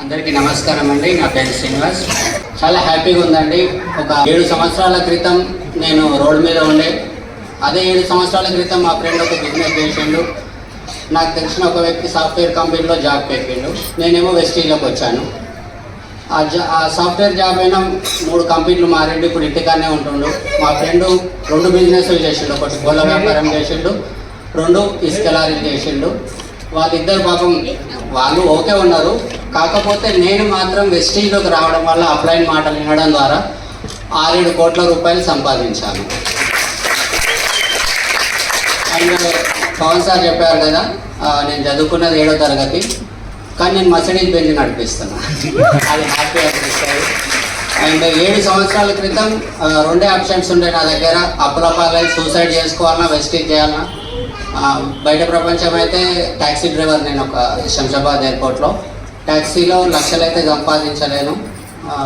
అందరికీ నమస్కారం అండి. నా పేరు శ్రీనివాస్. చాలా హ్యాపీగా ఉందండి. ఒక 7 సంవత్సరాల క్రితం నేను రోడ్ మీద ఉండే, అదే 7 సంవత్సరాల క్రితం మా ఫ్రెండ్ ఒక బిజినెస్ చేసిండు. నాకు తెలిసిన ఒక వ్యక్తి సాఫ్ట్వేర్ కంపెనీలో జాబ్ పెట్టిండు. నేనేమో వెస్టీలోకి వచ్చాను. ఆ సాఫ్ట్వేర్ జాబ్ అయినా 3 కంపెనీలు మారిండు. ఇప్పుడు ఇంటికానే ఉంటుండు. మా ఫ్రెండ్ 2 బిజినెస్లు చేసిండు. ఒకటి గోళ్ళ వ్యాపారం చేసిండు, 2 ఇసుక లారీలు చేసిండు. వాళ్ళిద్దరు పాపం వాళ్ళు ఓకే ఉన్నారు. కాకపోతే నేను మాత్రం వెస్టీజ్లోకి రావడం వల్ల అప్లైన్ మాటలు వినడం ద్వారా 6-7 కోట్ల రూపాయలు సంపాదించాను. అండ్ పవన్ సార్ చెప్పారు కదా, నేను చదువుకున్నది 7వ తరగతి, కానీ నేను మర్సిడీస్ బెంజ్ నడిపిస్తున్నా. అది హ్యాపీ అనిపిస్తుంది. అండ్ 7 సంవత్సరాల క్రితం 2 ఆప్షన్స్ ఉండే నా దగ్గర. అప్పులపాలై సూసైడ్ చేసుకోవాలన్నా, వెస్టీజ్ చేయాలన్నా. బయట ప్రపంచం అయితే ట్యాక్సీ డ్రైవర్. నేను ఒక శంషాబాద్ ఎయిర్పోర్ట్లో ట్యాక్సీలో లక్షలైతే సంపాదించలేను.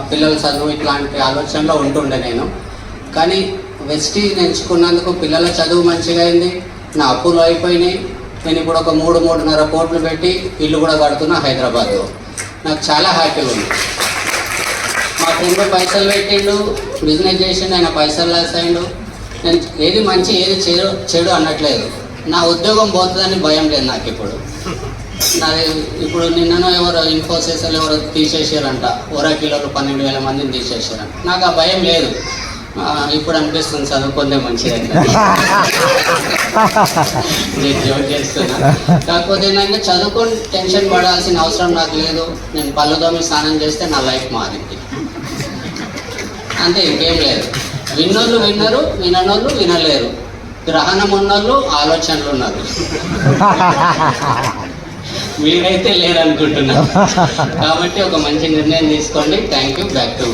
పిల్లల చదువు ఇట్లాంటి ఆలోచనలో ఉంటుండే నేను. కానీ వెస్టీజ్ ఎంచుకున్నందుకు పిల్లల చదువు మంచిగా అయింది, నా అప్పులు అయిపోయినాయి. నేను ఇప్పుడు ఒక 3-3.5 కోట్లు పెట్టి ఇల్లు కూడా కడుతున్నా హైదరాబాద్లో. నాకు చాలా హ్యాపీగా ఉంది. మా ఫ్రెండ్ పైసలు పెట్టిండు, బిజినెస్ చేసిండు, ఆయన పైసలు లాస్ అయిండు. నేను ఏది మంచి ఏది చెడు అనట్లేదు. నా ఉద్యోగం పోతుందని భయం లేదు నాకు ఇప్పుడు. నాది ఇప్పుడు నిన్ననో ఎవరో ఇన్ఫోసిస్ ఎవరో తీసేసారంట, ఓరాకిలో 12,000 మందిని తీసేసారంట. నాకు ఆ భయం లేదు. ఇప్పుడు అనిపిస్తుంది చదువుకుంటే మంచిదండి. నేను జోక్ చేస్తున్నా. కాకపోతే ఏంటంటే చదువుకొని టెన్షన్ పడాల్సిన అవసరం నాకు లేదు. నేను పళ్ళు తోమి స్నానం చేస్తే నా లైఫ్ మారింది అంతే, ఇంకేం లేదు. విన్నోళ్ళు విన్నరు, విననోళ్ళు వినలేరు. గ్రహణం ఉన్నోళ్ళు ఆలోచనలు ఉన్నారు. మీరైతే లేరనుకుంటున్నారు. కాబట్టి ఒక మంచి నిర్ణయం తీసుకోండి. Thank you. Back to